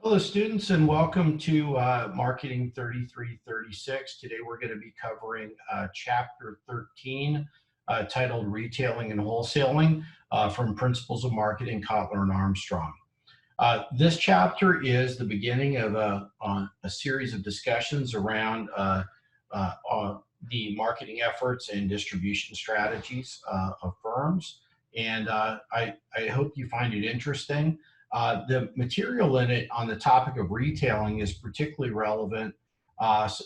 Hello, students, and welcome to Marketing 3336. Today, we're going to be covering Chapter 13, titled Retailing and Wholesaling from Principles of Marketing, Kotler and Armstrong. This chapter is the beginning of a series of discussions around the marketing efforts and distribution strategies of firms. And I hope you find it interesting. The material in it on the topic of retailing is particularly relevant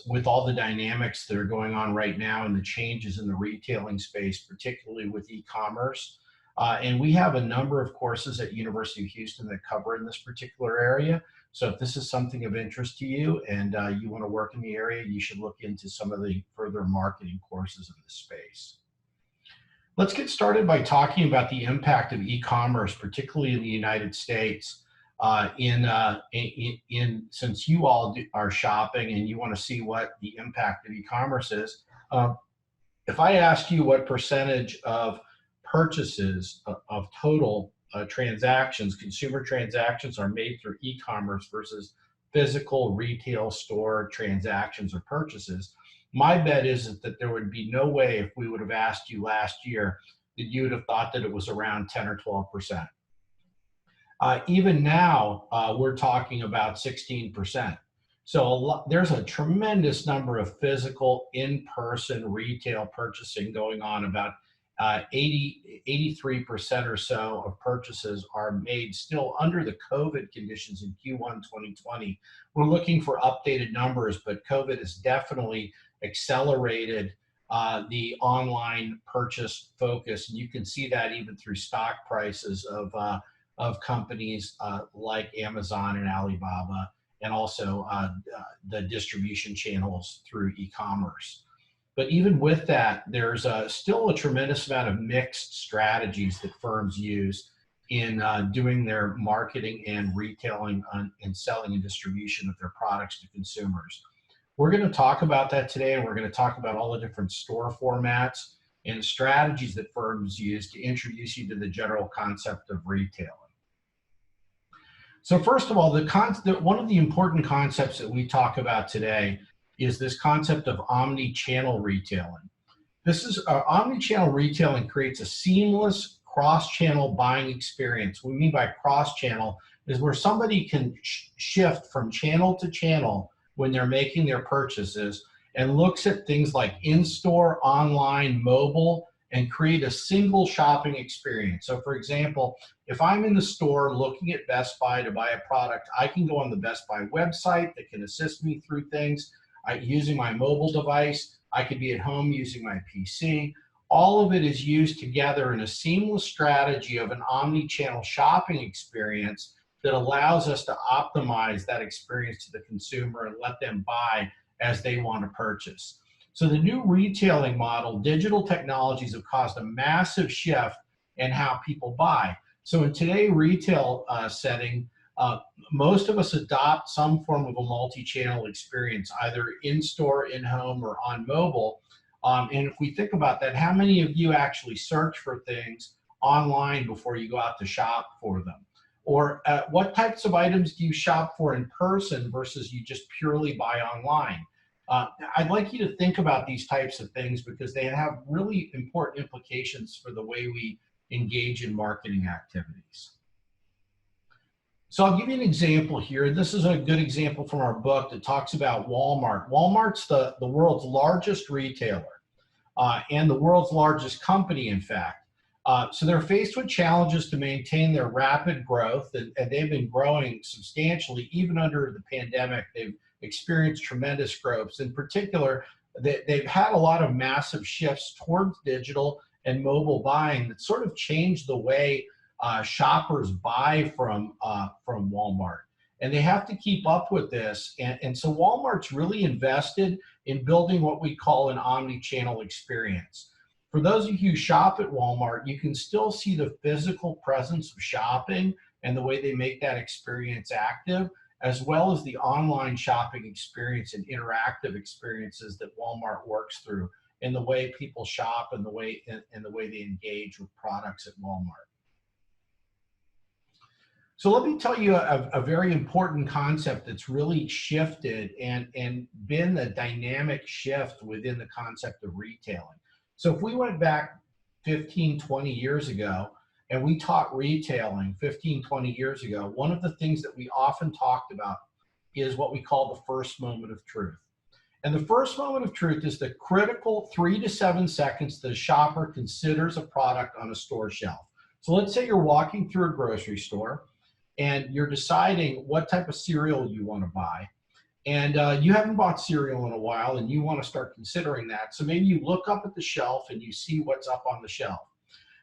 with all the dynamics that are going on right now and the changes in the retailing space, particularly with e-commerce. And we have a number of courses at University of Houston that cover in this particular area. So if this is something of interest to you and you want to work in the area, you should look into some of the further marketing courses in this space. Let's get started by talking about the impact of e-commerce, particularly in the United States. Since you all are shopping and you want to see what the impact of e-commerce is, if I ask you what percentage of purchases of total transactions, consumer transactions, are made through e-commerce versus physical retail store transactions or purchases, my bet is that there would be no way, if we would have asked you last year, that you would have thought that it was around 10 or 12%. Even now, we're talking about 16%. So there's a tremendous number of physical, in-person retail purchasing going on. About 83% or so of purchases are made still under the COVID conditions in Q1 2020. We're looking for updated numbers, but COVID has definitely accelerated the online purchase focus. And you can see that even through stock prices of companies like Amazon and Alibaba, and also the distribution channels through e-commerce. But even with that, there's still a tremendous amount of mixed strategies that firms use in doing their marketing and retailing and selling and distribution of their products to consumers. We're going to talk about that today, and we're going to talk about all the different store formats and strategies that firms use to introduce you to the general concept of retailing. So first of all, one of the important concepts that we talk about today is this concept of omni-channel retailing. This is omni-channel retailing creates a seamless cross-channel buying experience. What we mean by cross-channel is where somebody can shift from channel to channel when they're making their purchases and looks at things like in-store, online, mobile, and create a single shopping experience. So for example, if I'm in the store looking at Best Buy to buy a product, I can go on the Best Buy website that can assist me through things. Using my mobile device, I could be at home using my PC. All of it is used together in a seamless strategy of an omni-channel shopping experience that allows us to optimize that experience to the consumer and let them buy as they want to purchase. So the new retailing model, digital technologies have caused a massive shift in how people buy. So in today's retail setting, most of us adopt some form of a multi-channel experience, either in-store, in-home, or on mobile. And if we think about that, how many of you actually search for things online before you go out to shop for them? Or what types of items do you shop for in person versus you just purely buy online? I'd like you to think about these types of things because they have really important implications for the way we engage in marketing activities. So I'll give you an example here. This is a good example from our book that talks about Walmart. Walmart's the world's largest retailer and the world's largest company, in fact. So they're faced with challenges to maintain their rapid growth, and they've been growing substantially. Even under the pandemic, they've experienced tremendous growth. In particular, they've had a lot of massive shifts towards digital and mobile buying that sort of changed the way shoppers buy from Walmart. And they have to keep up with this. And so Walmart's really invested in building what we call an omni-channel experience. For those of you who shop at Walmart, you can still see the physical presence of shopping and the way they make that experience active, as well as the online shopping experience and interactive experiences that Walmart works through in the way people shop and the way they engage with products at Walmart. So let me tell you a very important concept that's really shifted and been the dynamic shift within the concept of retailing. So if we went back 15, 20 years ago and we taught retailing 15, 20 years ago, one of the things that we often talked about is what we call the first moment of truth. And the first moment of truth is the critical 3 to 7 seconds the shopper considers a product on a store shelf. So let's say you're walking through a grocery store and you're deciding what type of cereal you want to buy. And you haven't bought cereal in a while and you want to start considering that. So maybe you look up at the shelf and you see what's up on the shelf.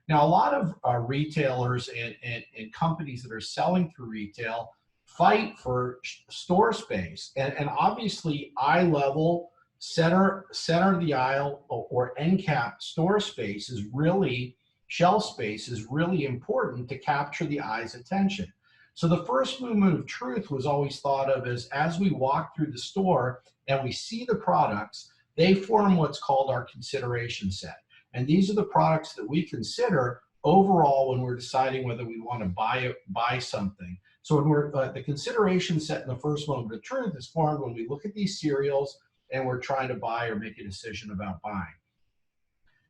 Now, a lot of retailers and companies that are selling through retail fight for store space. And obviously, eye level, center of the aisle, or end cap store space is really, shelf space is really important to capture the eye's attention. So the first moment of truth was always thought of as we walk through the store and we see the products, they form what's called our consideration set. And these are the products that we consider overall when we're deciding whether we want to buy something. So when we're the consideration set in the first moment of truth is formed when we look at these cereals and we're trying to buy or make a decision about buying.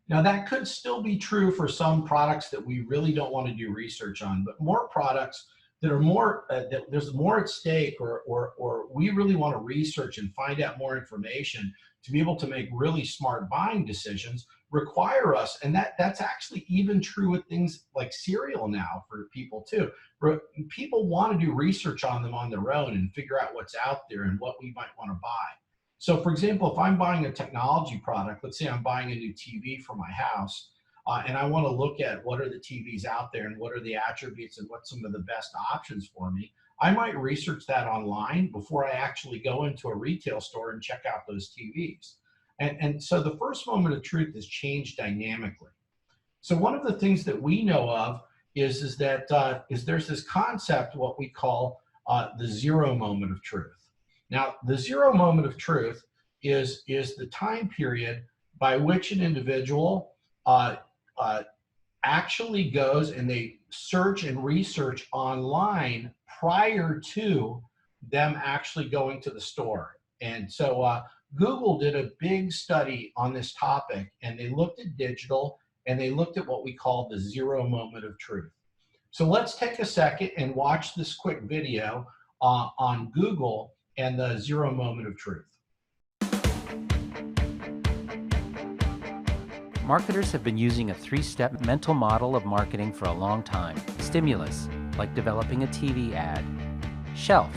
Now that could still be true for some products that we really don't want to do research on, but more products that are more that there's more at stake, or we really want to research and find out more information to be able to make really smart buying decisions, require us, and that's actually even true with things like cereal now for people too. People want to do research on them on their own and figure out what's out there and what we might want to buy. So for example, if I'm buying a technology product, let's say I'm buying a new TV for my house, and I want to look at what are the TVs out there and what are the attributes and what's some of the best options for me, I might research that online before I actually go into a retail store and check out those TVs. And so the first moment of truth has changed dynamically. So one of the things that we know of is that there's this concept, what we call the zero moment of truth. Now, the zero moment of truth is the time period by which an individual actually goes and they search and research online prior to them actually going to the store. And so Google did a big study on this topic, and they looked at digital and they looked at what we call the zero moment of truth. So let's take a second and watch this quick video on Google and the zero moment of truth. Marketers have been using a three-step mental model of marketing for a long time. Stimulus, like developing a TV ad. Shelf,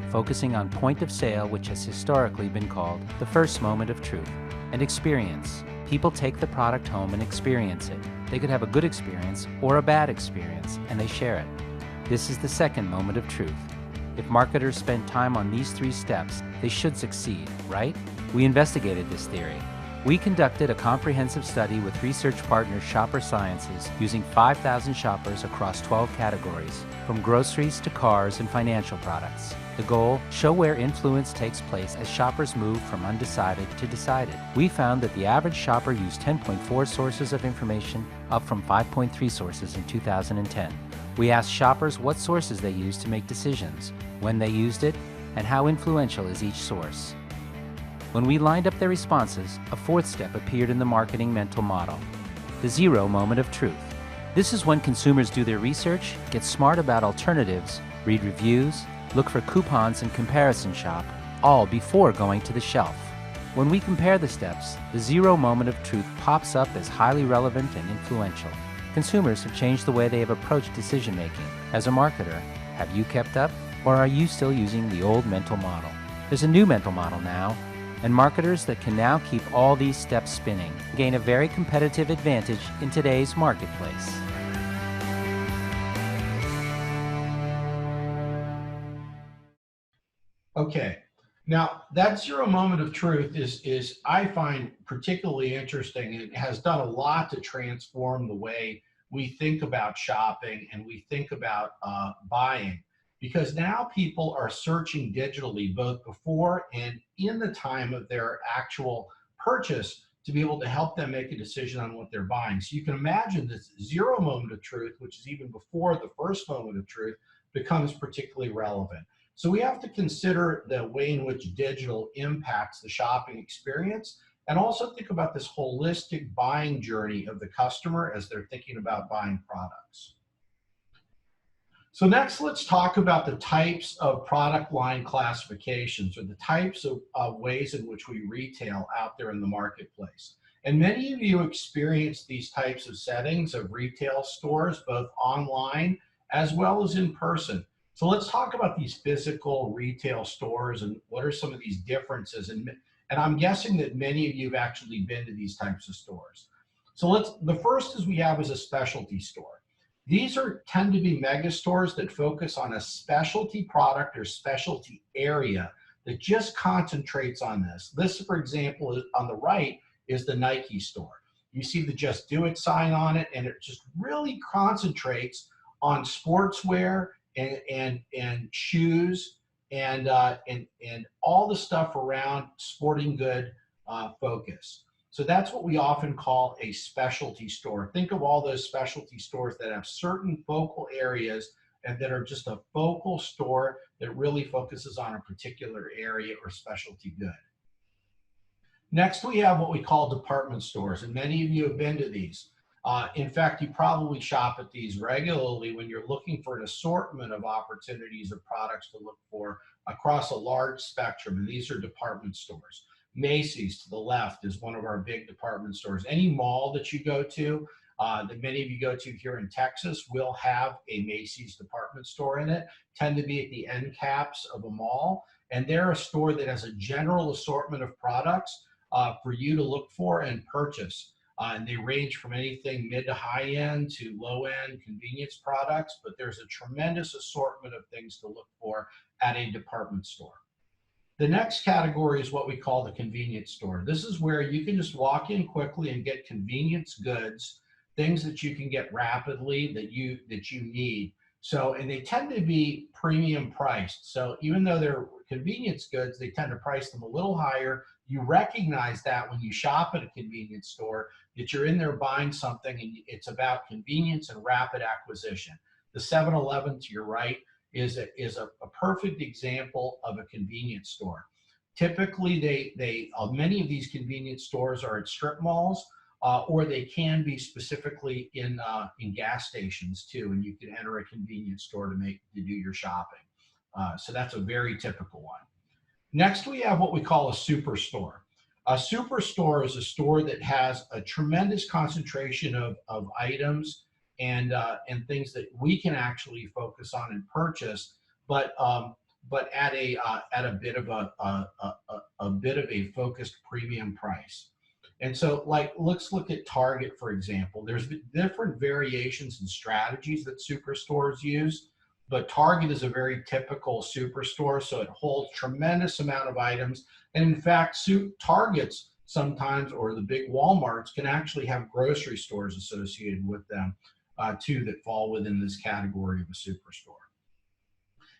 focusing on point of sale, which has historically been called the first moment of truth. And experience. People take the product home and experience it. They could have a good experience or a bad experience, and they share it. This is the second moment of truth. If marketers spend time on these three steps, they should succeed, right? We investigated this theory. We conducted a comprehensive study with research partner Shopper Sciences using 5,000 shoppers across 12 categories, from groceries to cars and financial products. The goal, show where influence takes place as shoppers move from undecided to decided. We found that the average shopper used 10.4 sources of information, up from 5.3 sources in 2010. We asked shoppers what sources they used to make decisions, when they used it, and how influential is each source. When we lined up their responses, a fourth step appeared in the marketing mental model, the zero moment of truth. This is when consumers do their research, get smart about alternatives, read reviews, look for coupons and comparison shop, all before going to the shelf. When we compare the steps, the zero moment of truth pops up as highly relevant and influential. Consumers have changed the way they have approached decision making. As a marketer, have you kept up, or are you still using the old mental model? There's a new mental model now, and marketers that can now keep all these steps spinning gain a very competitive advantage in today's marketplace. Okay, now that zero moment of truth is I find particularly interesting. It has done a lot to transform the way we think about shopping and we think about buying, because now people are searching digitally both before and in the time of their actual purchase to be able to help them make a decision on what they're buying. So you can imagine this zero moment of truth, which is even before the first moment of truth, becomes particularly relevant. So we have to consider the way in which digital impacts the shopping experience, and also think about this holistic buying journey of the customer as they're thinking about buying products. So next, let's talk about the types of product line classifications, or the types of ways in which we retail out there in the marketplace. And many of you experience these types of settings of retail stores, both online as well as in person. So let's talk about these physical retail stores and what are some of these differences. And I'm guessing that many of you have actually been to these types of stores. So the first is we have is a specialty store. These tend to be mega stores that focus on a specialty product or specialty area that just concentrates on this. This, for example, on the right is the Nike store. You see the Just Do It sign on it, and it just really concentrates on sportswear and shoes and all the stuff around sporting good focus. So that's what we often call a specialty store. Think of all those specialty stores that have certain focal areas and that are just a focal store that really focuses on a particular area or specialty good. Next, we have what we call department stores, and many of you have been to these. In fact, you probably shop at these regularly when you're looking for an assortment of opportunities of products to look for across a large spectrum, and these are department stores. Macy's to the left is one of our big department stores. Any mall that you go to, that many of you go to here in Texas, will have a Macy's department store in it, tend to be at the end caps of a mall, and they're a store that has a general assortment of products for you to look for and purchase. And they range from anything mid to high end to low end convenience products, but there's a tremendous assortment of things to look for at a department store. The next category is what we call the convenience store. This is where you can just walk in quickly and get convenience goods, things that you can get rapidly that you need. So, and they tend to be premium priced. So even though they're convenience goods, they tend to price them a little higher. You recognize that when you shop at a convenience store, that you're in there buying something and it's about convenience and rapid acquisition. The 7-Eleven to your right is a perfect example of a convenience store. Typically, many of these convenience stores are at strip malls, or they can be specifically in gas stations too, and you can enter a convenience store to do your shopping. So that's a very typical one. Next, we have what we call a superstore. A superstore is a store that has a tremendous concentration of items and things that we can actually focus on and purchase, but at a bit of a focused premium price. And so, let's look at Target, for example. There's different variations and strategies that superstores use, but Target is a very typical superstore, so it holds tremendous amount of items. And in fact, Targets sometimes, or the big Walmarts, can actually have grocery stores associated with them too, that fall within this category of a superstore.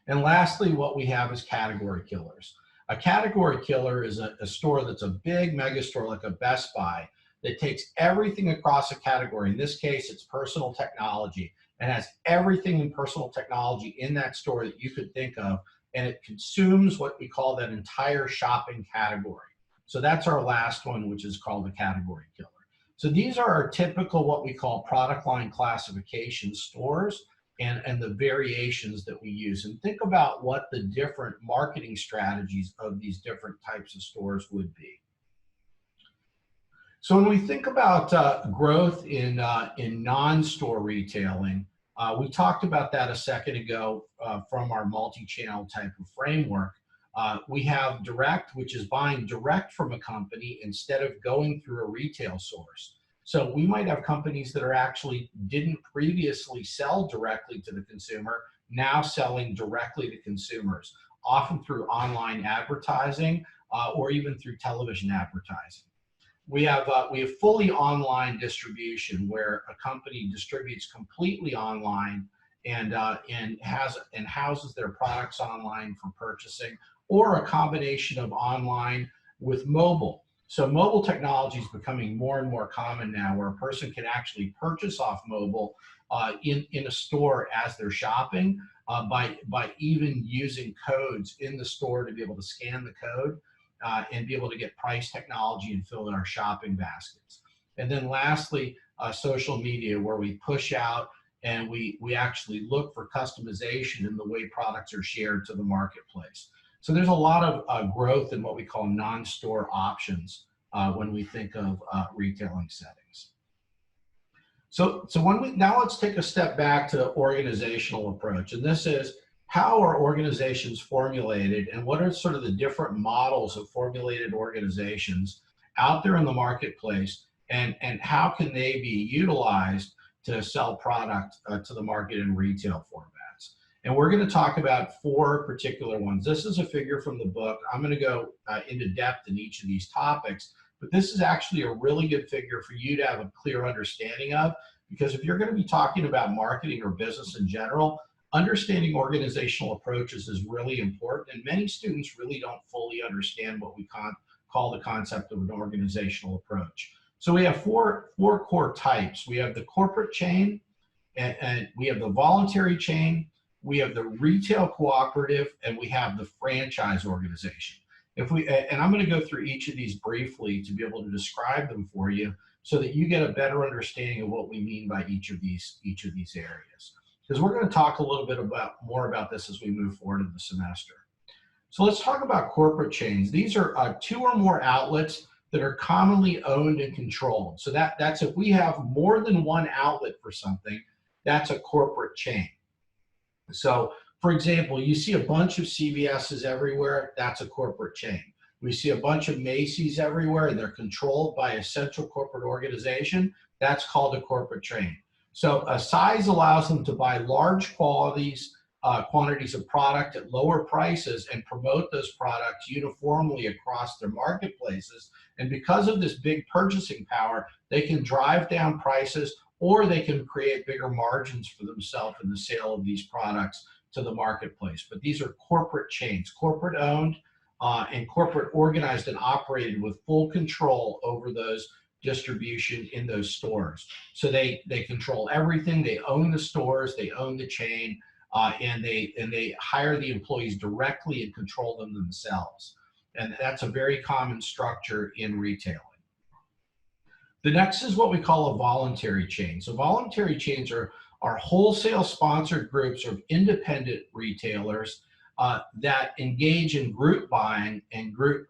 And lastly, what we have is category killers. A category killer is a store that's a big mega store like a Best Buy that takes everything across a category. In this case, it's personal technology, and has everything in personal technology in that store that you could think of, and it consumes what we call that entire shopping category. So that's our last one, which is called a category killer. So these are our typical what we call product line classification stores and the variations that we use. And think about what the different marketing strategies of these different types of stores would be. So when we think about growth in non-store retailing, we talked about that a second ago from our multi-channel type of framework. We have direct, which is buying direct from a company instead of going through a retail source. So we might have companies that are actually didn't previously sell directly to the consumer, now selling directly to consumers, often through online advertising or even through television advertising. We have fully online distribution, where a company distributes completely online and houses their products online for purchasing, or a combination of online with mobile. So mobile technology is becoming more and more common now, where a person can actually purchase off mobile in a store as they're shopping, by even using codes in the store to be able to scan the code and be able to get price technology and fill in our shopping baskets. And then lastly, social media, where we push out and we actually look for customization in the way products are shared to the marketplace. So there's a lot of growth in what we call non-store options when we think of retailing settings. So now let's take a step back to the organizational approach. And this is, how are organizations formulated, and what are sort of the different models of formulated organizations out there in the marketplace, and how can they be utilized to sell product to the market in retail formats? And we're going to talk about 4 particular ones. This is a figure from the book. I'm going to go into depth in each of these topics, but this is actually a really good figure for you to have a clear understanding of, because if you're going to be talking about marketing or business in general, understanding organizational approaches is really important, and many students really don't fully understand what we call the concept of an organizational approach. So we have four core types. We have the corporate chain, and we have the voluntary chain, we have the retail cooperative, and we have the franchise organization. And I'm going to go through each of these briefly to be able to describe them for you so that you get a better understanding of what we mean by each of these areas. Because we're going to talk a little bit more about this as we move forward in the semester. So let's talk about corporate chains. These are 2 or more outlets that are commonly owned and controlled. So that's if we have more than one outlet for something, that's a corporate chain. So for example, you see a bunch of CVS's everywhere, that's a corporate chain. We see a bunch of Macy's everywhere and they're controlled by a central corporate organization, that's called a corporate chain. So a size allows them to buy large quantities of product at lower prices and promote those products uniformly across their marketplaces. And because of this big purchasing power, they can drive down prices, or they can create bigger margins for themselves in the sale of these products to the marketplace. But these are corporate chains, corporate owned and corporate organized and operated with full control over those distribution in those stores. So they control everything. They own the stores, they own the chain, and they hire the employees directly and control them themselves. And that's a very common structure in retailing. The next is what we call a voluntary chain. So voluntary chains are wholesale sponsored groups of independent retailers that engage in group buying and group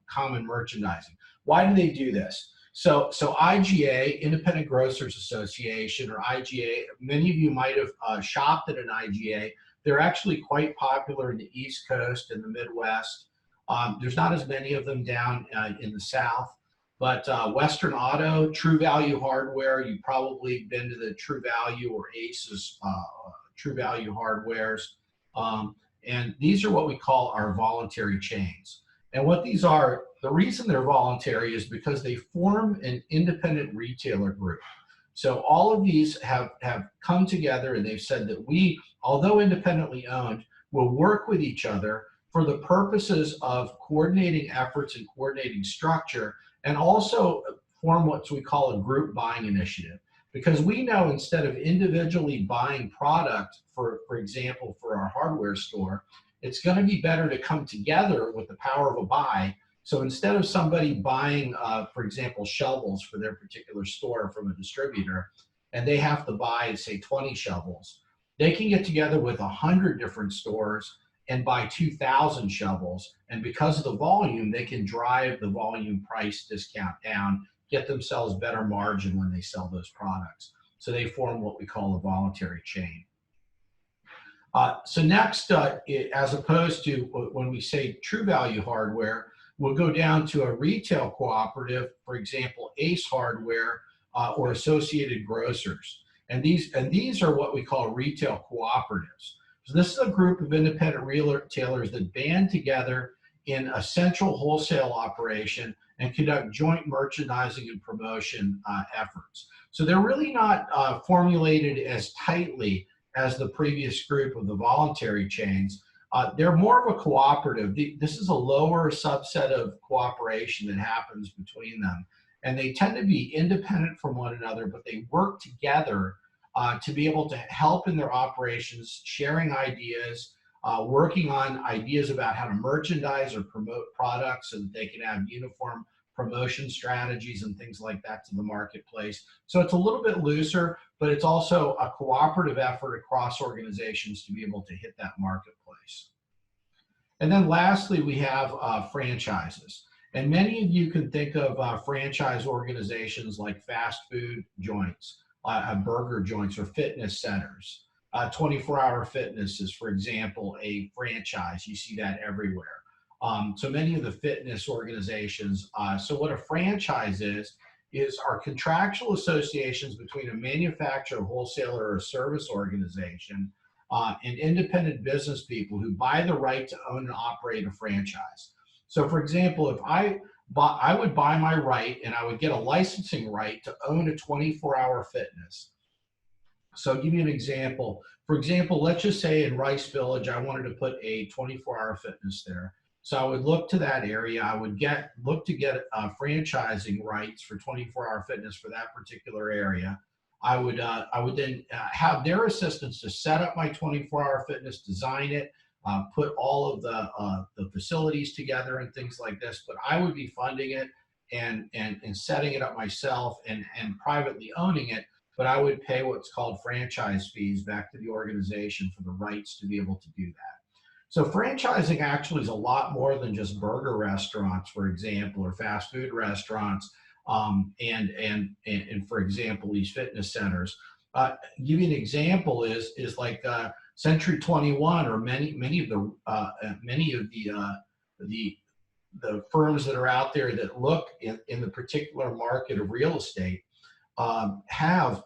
common merchandising. Why do they do this? So IGA, Independent Grocers Association, or IGA, many of you might have shopped at an IGA. They're actually quite popular in the East Coast and the Midwest. There's not as many of them down in the South, but Western Auto, True Value Hardware, you've probably been to the True Value or Aces True Value Hardwares. And these are what we call our voluntary chains. And what these are, the reason they're voluntary is because they form an independent retailer group. So all of these have come together and they've said that we, although independently owned, will work with each other for the purposes of coordinating efforts and coordinating structure, and also form what we call a group buying initiative. Because we know instead of individually buying product, for example, for our hardware store, it's going to be better to come together with the power of a buy. So instead of somebody buying, for example, shovels for their particular store from a distributor, and they have to buy, say, 20 shovels, they can get together with 100 different stores and buy 2,000 shovels. And because of the volume, they can drive the volume price discount down, get themselves better margin when they sell those products. So they form what we call a voluntary chain. So next, as opposed to when we say True Value Hardware, we'll go down to a retail cooperative, for example, Ace Hardware or Associated Grocers. And these are what we call retail cooperatives. So this is a group of independent retailers that band together in a central wholesale operation and conduct joint merchandising and promotion efforts. So they're really not formulated as tightly as the previous group of the voluntary chains. They're more of a cooperative. This is a lower subset of cooperation that happens between them. And they tend to be independent from one another, but they work together to be able to help in their operations, sharing ideas, working on ideas about how to merchandise or promote products so that they can have uniform promotion strategies and things like that to the marketplace. So it's a little bit looser, but it's also a cooperative effort across organizations to be able to hit that marketplace. And then lastly, we have franchises. And many of you can think of franchise organizations like fast food joints, burger joints, or fitness centers. 24-hour fitness is, for example, a franchise. You see that everywhere. So many of the fitness organizations. So what a franchise is our contractual associations between a manufacturer, wholesaler, or a service organization and independent business people who buy the right to own and operate a franchise. So for example, if I would buy my right and I would get a licensing right to own a 24-hour fitness. So I'll give you an example. For example, let's just say in Rice Village, I wanted to put a 24-hour fitness there. So I would look to that area. I would look to get franchising rights for 24-hour fitness for that particular area. I would then have their assistants to set up my 24-hour fitness, design it, put all of the facilities together and things like this. But I would be funding it and setting it up myself and privately owning it. But I would pay what's called franchise fees back to the organization for the rights to be able to do that. So franchising actually is a lot more than just burger restaurants, for example, or fast food restaurants, and for example, these fitness centers. Give you an example is like Century 21 or many of the firms that are out there that look in the particular market of real estate have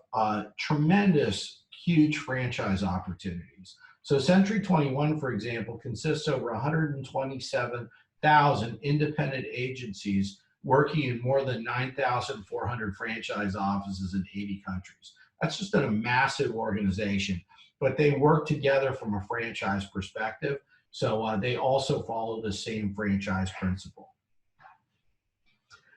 tremendous, huge franchise opportunities. So Century 21, for example, consists of over 127,000 independent agencies working in more than 9,400 franchise offices in 80 countries. That's just a massive organization, but they work together from a franchise perspective. So they also follow the same franchise principle.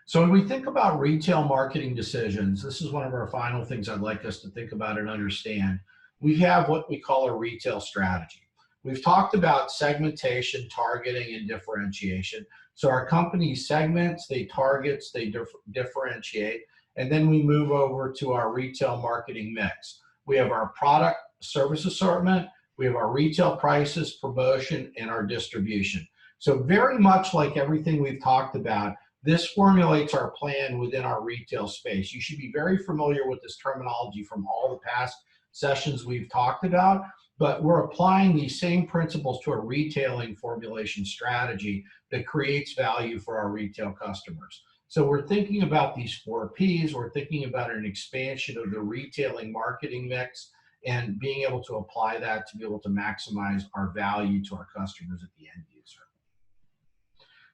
So when we think about retail marketing decisions, this is one of our final things I'd like us to think about and understand. We have what we call a retail strategy. We've talked about segmentation, targeting, and differentiation. So our company segments, they targets, they differentiate, and then we move over to our retail marketing mix. We have our product service assortment, we have our retail prices, promotion, and our distribution. So very much like everything we've talked about, this formulates our plan within our retail space. You should be very familiar with this terminology from all the past sessions we've talked about, but we're applying these same principles to a retailing formulation strategy that creates value for our retail customers. So we're thinking about these 4 Ps, we're thinking about an expansion of the retailing marketing mix and being able to apply that to be able to maximize our value to our customers at the end user.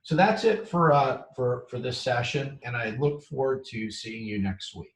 So that's it for this session, and I look forward to seeing you next week.